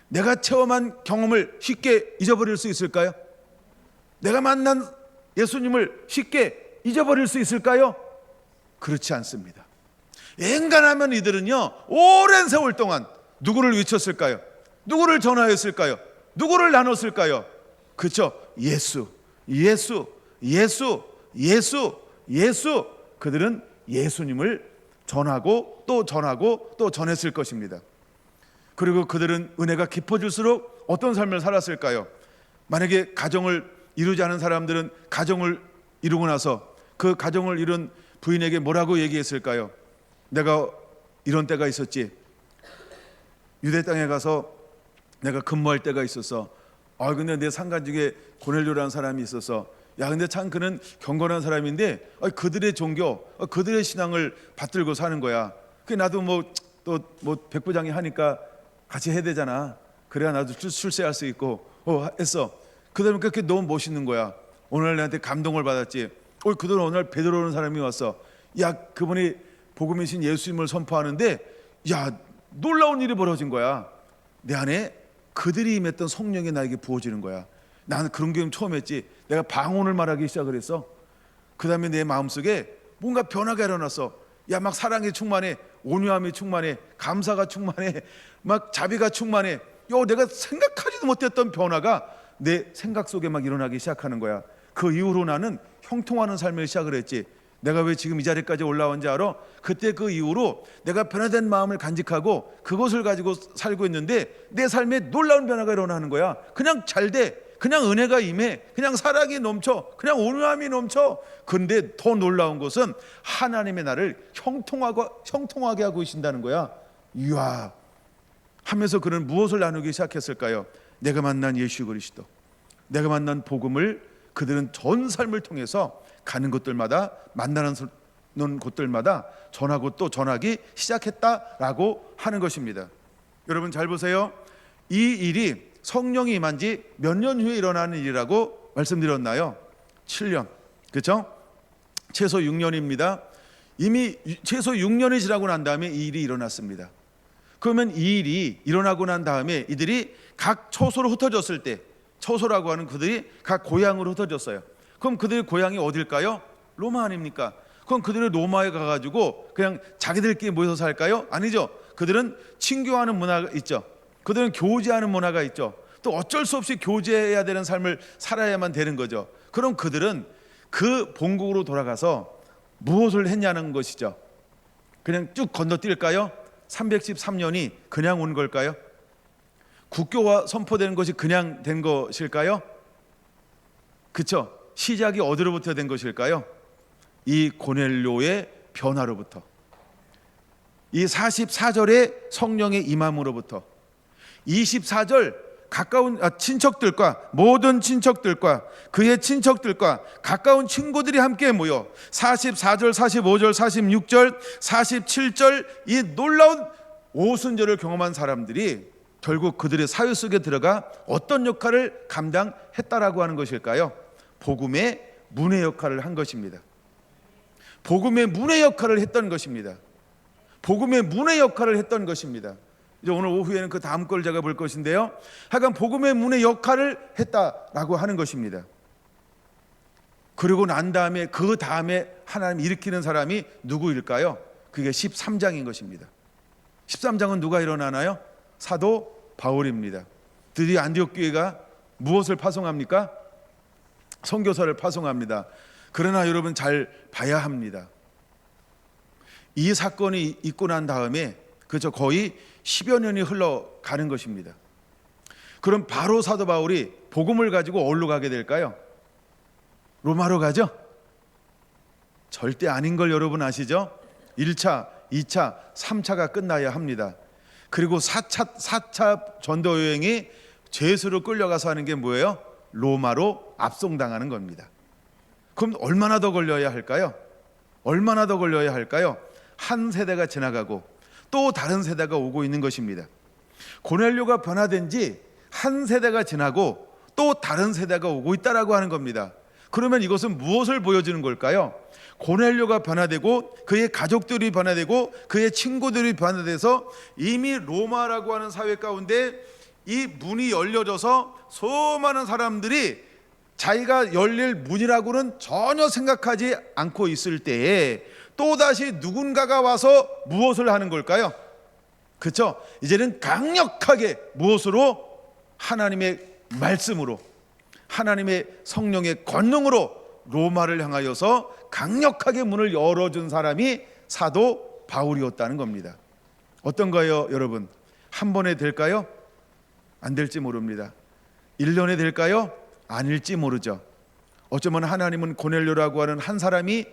내가 체험한 경험을 쉽게 잊어버릴 수 있을까요? 내가 만난 예수님을 쉽게 잊어버릴 수 있을까요? 그렇지 않습니다. 엔간하면 이들은요, 오랜 세월 동안 누구를 외쳤을까요? 누구를 전화했을까요? 누구를 나눴을까요? 그렇죠? 예수, 예수, 예수, 예수, 예수. 그들은 예수님을 전하고 또 전하고 또 전했을 것입니다. 그리고 그들은 은혜가 깊어질수록 어떤 삶을 살았을까요? 만약에 가정을 이루지 않은 사람들은 가정을 이루고 나서 그 가정을 이룬 부인에게 뭐라고 얘기했을까요? 내가 이런 때가 있었지. 유대 땅에 가서 내가 근무할 때가 있었어. 근데 내 상간 중에 고넬료라는 사람이 있었어. 야, 근데 참 그는 경건한 사람인데 그들의 종교, 그들의 신앙을 받들고 사는 거야. 그 나도 또 백부장이 하니까 같이 해야 되잖아. 그래야 나도 출세할 수 있고 했어. 그다음에 그렇게 너무 멋있는 거야. 오늘 내한테 감동을 받았지. 그들 오늘 베드로라는 사람이 왔어. 야, 그분이 복음이신 예수님을 선포하는데 야, 놀라운 일이 벌어진 거야. 내 안에 그들이 임했던 성령이 나에게 부어지는 거야. 나는 그런 경험 처음 했지. 내가 방언을 말하기 시작을 했어. 그 다음에 내 마음속에 뭔가 변화가 일어났어. 야, 막 사랑이 충만해, 온유함이 충만해, 감사가 충만해, 막 자비가 충만해. 내가 생각하지도 못했던 변화가 내 생각 속에 막 일어나기 시작하는 거야. 그 이후로 나는 형통하는 삶을 시작을 했지. 내가 왜 지금 이 자리까지 올라온지 알아? 그때 그 이후로 내가 변화된 마음을 간직하고 그것을 가지고 살고 있는데 내 삶에 놀라운 변화가 일어나는 거야. 그냥 잘 돼. 그냥 은혜가 임해. 그냥 사랑이 넘쳐. 그냥 온유함이 넘쳐. 그런데 더 놀라운 것은 하나님의 나를 형통하게 하고 계신다는 거야. 이야, 하면서 그는 무엇을 나누기 시작했을까요? 내가 만난 예수 그리스도, 내가 만난 복음을 그들은 전 삶을 통해서 가는 곳들마다, 만나는 곳들마다 전하고 또 전하기 시작했다라고 하는 것입니다. 여러분 잘 보세요. 이 일이 성령이 임한 지 몇 년 후에 일어나는 일이라고 말씀드렸나요? 7년. 그렇죠? 최소 6년입니다. 이미 최소 6년이 지나고 난 다음에 이 일이 일어났습니다. 그러면 이 일이 일어나고 난 다음에 이들이 각 처소로 흩어졌을 때, 처소라고 하는 그들이 각 고향으로 흩어졌어요. 그럼 그들의 고향이 어딜까요? 로마 아닙니까? 그럼 그들이 로마에 가가지고 그냥 자기들끼리 모여서 살까요? 아니죠. 그들은 친교하는 문화가 있죠. 그들은 교제하는 문화가 있죠. 또 어쩔 수 없이 교제해야 되는 삶을 살아야만 되는 거죠. 그럼 그들은 그 본국으로 돌아가서 무엇을 했냐는 것이죠. 그냥 쭉 건너뛸까요? 313년이 그냥 온 걸까요? 국교가 선포되는 것이 그냥 된 것일까요? 그렇죠? 시작이 어디로부터 된 것일까요? 이 고넬료의 변화로부터, 이 44절의 성령의 임함으로부터, 24절 가까운 친척들과 모든 친척들과 그의 친척들과 가까운 친구들이 함께 모여 44절, 45절, 46절, 47절 이 놀라운 오순절을 경험한 사람들이 결국 그들의 사회 속에 들어가 어떤 역할을 감당했다라고 하는 것일까요? 복음의 문의 역할을 한 것입니다. 복음의 문의 역할을 했던 것입니다. 복음의 문의 역할을 했던 것입니다. 이제 오늘 오후에는 그 다음 걸 제가 볼 것인데요. 하여간 복음의 문의 역할을 했다라고 하는 것입니다. 그리고 난 다음에 그 다음에 하나님 일으키는 사람이 누구일까요? 그게 13장인 것입니다. 13장은 누가 일어나나요? 사도 바울입니다. 드디어 안디옥 교회가 무엇을 파송합니까? 선교사를 파송합니다. 그러나 여러분 잘 봐야 합니다. 이 사건이 있고 난 다음에 그저 거의 10여 년이 흘러가는 것입니다. 그럼 바로 사도 바울이 복음을 가지고 어디로 가게 될까요? 로마로 가죠? 절대 아닌 걸 여러분 아시죠? 1차, 2차, 3차가 끝나야 합니다. 그리고 4차 전도 여행이 죄수로 끌려가서 하는 게 뭐예요? 로마로 압송당하는 겁니다. 그럼 얼마나 더 걸려야 할까요? 얼마나 더 걸려야 할까요? 한 세대가 지나가고 또 다른 세대가 오고 있는 것입니다. 고넬료가 변화된 지 한 세대가 지나고 또 다른 세대가 오고 있다라고 하는 겁니다. 그러면 이것은 무엇을 보여주는 걸까요? 고넬료가 변화되고 그의 가족들이 변화되고 그의 친구들이 변화돼서 이미 로마라고 하는 사회 가운데 이 문이 열려져서 수많은 사람들이 자기가 열릴 문이라고는 전혀 생각하지 않고 있을 때에 또다시 누군가가 와서 무엇을 하는 걸까요? 그렇죠? 이제는 강력하게 무엇으로? 하나님의 말씀으로, 하나님의 성령의 권능으로 로마를 향하여서 강력하게 문을 열어준 사람이 사도 바울이었다는 겁니다. 어떤 거예요, 여러분? 한 번에 될까요? 안 될지 모릅니다. 1년에 될까요? 아닐지 모르죠. 어쩌면 하나님은 고넬료라고 하는 한 사람이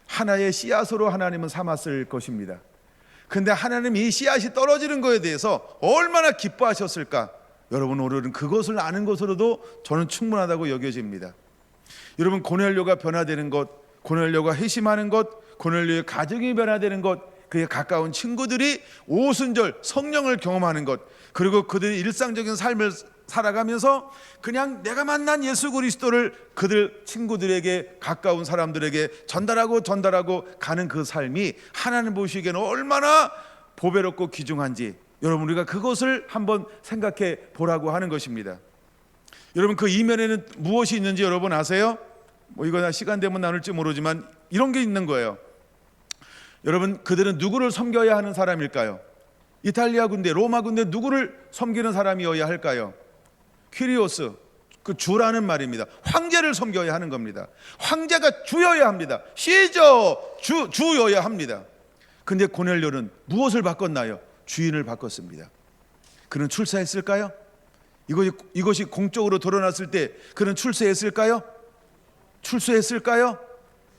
하나의 씨앗으로 하나님은 삼았을 것입니다. 근데 하나님이 이 씨앗이 떨어지는 것에 대해서 얼마나 기뻐하셨을까? 여러분, 오늘은 그것을 아는 것으로도 저는 충분하다고 여겨집니다. 여러분, 고넬료가 변화되는 것, 고넬료가 회심하는 것, 고넬료의 가정이 변화되는 것, 그의 가까운 친구들이 오순절 성령을 경험하는 것, 그리고 그들이 일상적인 삶을 살아가면서 그냥 내가 만난 예수 그리스도를 그들 친구들에게, 가까운 사람들에게 전달하고 가는 그 삶이 하나님 보시기에는 얼마나 보배롭고 귀중한지, 여러분, 우리가 그것을 한번 생각해 보라고 하는 것입니다. 여러분, 그 이면에는 무엇이 있는지 여러분 아세요? 이거 시간 되면 나눌지 모르지만 이런 게 있는 거예요. 여러분, 그들은 누구를 섬겨야 하는 사람일까요? 이탈리아 군대, 로마 군대 누구를 섬기는 사람이어야 할까요? 퀴리오스, 그 주라는 말입니다. 황제를 섬겨야 하는 겁니다. 황제가 주여야 합니다. 시저, 주여야 합니다. 근데 고넬료는 무엇을 바꿨나요? 주인을 바꿨습니다. 그는 출세했을까요? 이것이 공적으로 드러났을 때 그는 출세했을까요? 출세했을까요?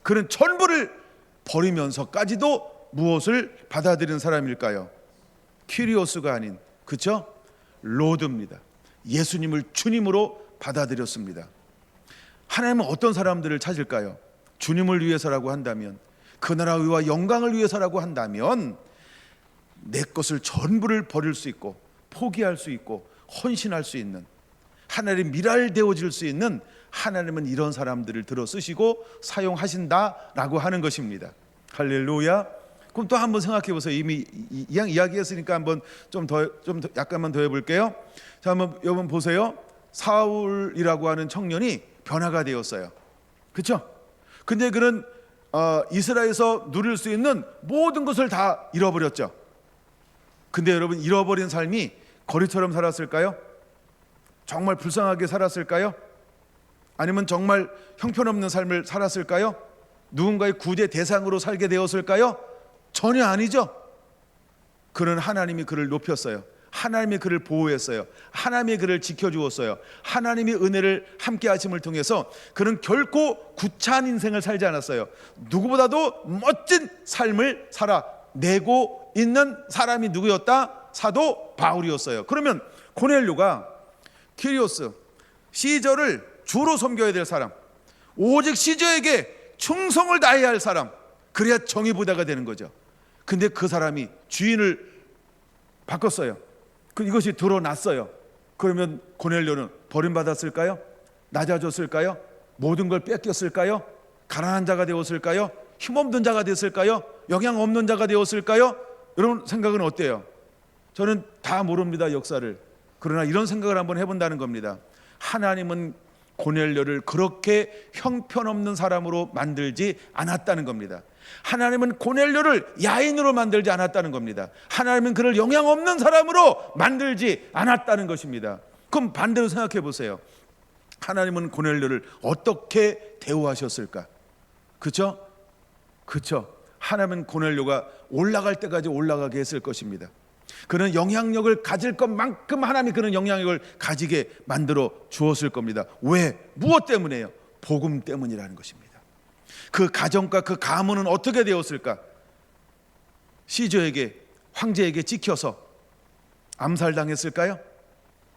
그는 전부를 버리면서까지도 무엇을 받아들인 사람일까요? 퀴리오스가 아닌, 그렇죠? 로드입니다. 예수님을 주님으로 받아들였습니다. 하나님은 어떤 사람들을 찾을까요? 주님을 위해서라고 한다면, 그 나라 의와 영광을 위해서라고 한다면 내 것을 전부를 버릴 수 있고 포기할 수 있고 헌신할 수 있는, 하나님 미랄되어질 수 있는, 하나님은 이런 사람들을 들어 쓰시고 사용하신다라고 하는 것입니다. 할렐루야. 그럼 또 한번 생각해 보세요. 이미 이야기했으니까 한번 약간만 더 해볼게요. 자, 한번 여러분 보세요. 사울이라고 하는 청년이 변화가 되었어요. 그렇죠? 근데 그는 이스라엘에서 누릴 수 있는 모든 것을 다 잃어버렸죠. 근데 여러분, 잃어버린 삶이 거리처럼 살았을까요? 정말 불쌍하게 살았을까요? 아니면 정말 형편없는 삶을 살았을까요? 누군가의 구제 대상으로 살게 되었을까요? 전혀 아니죠. 그는 하나님이 그를 높였어요. 하나님이 그를 보호했어요. 하나님이 그를 지켜주었어요. 하나님의 은혜를 함께 하심을 통해서 그는 결코 구차한 인생을 살지 않았어요. 누구보다도 멋진 삶을 살아내고 있는 사람이 누구였다? 사도 바울이었어요. 그러면 고넬료가 퀴리오스, 시저를 주로 섬겨야 될 사람, 오직 시저에게 충성을 다해야 할 사람, 그래야 정의 부자가 되는 거죠. 근데 그 사람이 주인을 바꿨어요. 이것이 드러났어요. 그러면 고넬료는 버림받았을까요? 낮아졌을까요? 모든 걸 뺏겼을까요? 가난한 자가 되었을까요? 힘없는 자가 됐을까요? 영향 없는 자가 되었을까요? 여러분 생각은 어때요? 저는 다 모릅니다, 역사를. 그러나 이런 생각을 한번 해본다는 겁니다. 하나님은 고넬료를 그렇게 형편없는 사람으로 만들지 않았다는 겁니다. 하나님은 고넬료를 야인으로 만들지 않았다는 겁니다. 하나님은 그를 영향 없는 사람으로 만들지 않았다는 것입니다. 그럼 반대로 생각해 보세요. 하나님은 고넬료를 어떻게 대우하셨을까? 그렇죠? 그렇죠. 하나님은 고넬료가 올라갈 때까지 올라가게 했을 것입니다. 그는 영향력을 가질 것만큼 하나님이 그는 영향력을 가지게 만들어 주었을 겁니다. 왜? 무엇 때문에요? 복음 때문이라는 것입니다. 그 가정과 그 가문은 어떻게 되었을까? 시저에게, 황제에게 찍혀서 암살당했을까요?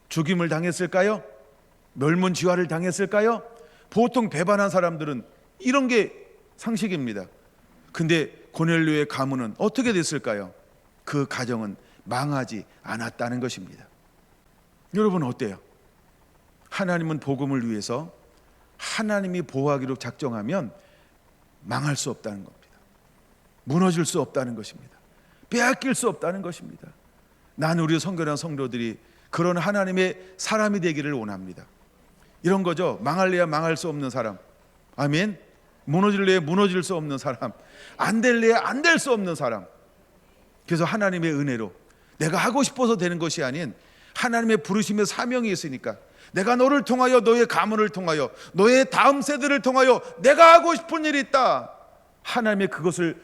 죽임을 당했을까요? 멸문지화를 당했을까요? 보통 배반한 사람들은 이런 게 상식입니다. 근데 고넬료의 가문은 어떻게 됐을까요? 그 가정은 망하지 않았다는 것입니다. 여러분 어때요? 하나님은 복음을 위해서 하나님이 보호하기로 작정하면 망할 수 없다는 겁니다. 무너질 수 없다는 것입니다. 빼앗길 수 없다는 것입니다. 나는 우리 성결한 성도들이 그런 하나님의 사람이 되기를 원합니다. 이런 거죠. 망할래야 망할 수 없는 사람. 아멘. 무너질래야 무너질 수 없는 사람. 안 될래야 안 될 수 없는 사람. 그래서 하나님의 은혜로 내가 하고 싶어서 되는 것이 아닌 하나님의 부르심의 사명이 있으니까 내가 너를 통하여, 너의 가문을 통하여, 너의 다음 세대를 통하여 내가 하고 싶은 일이 있다. 하나님의 그것을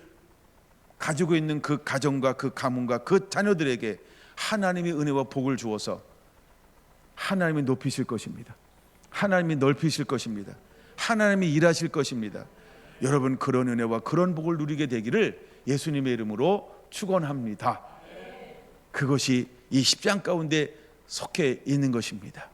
가지고 있는 그 가정과 그 가문과 그 자녀들에게 하나님의 은혜와 복을 주어서 하나님이 높이실 것입니다. 하나님이 넓히실 것입니다. 하나님이 일하실 것입니다. 여러분, 그런 은혜와 그런 복을 누리게 되기를 예수님의 이름으로 축원합니다. 그것이 이 10장 가운데 속해 있는 것입니다.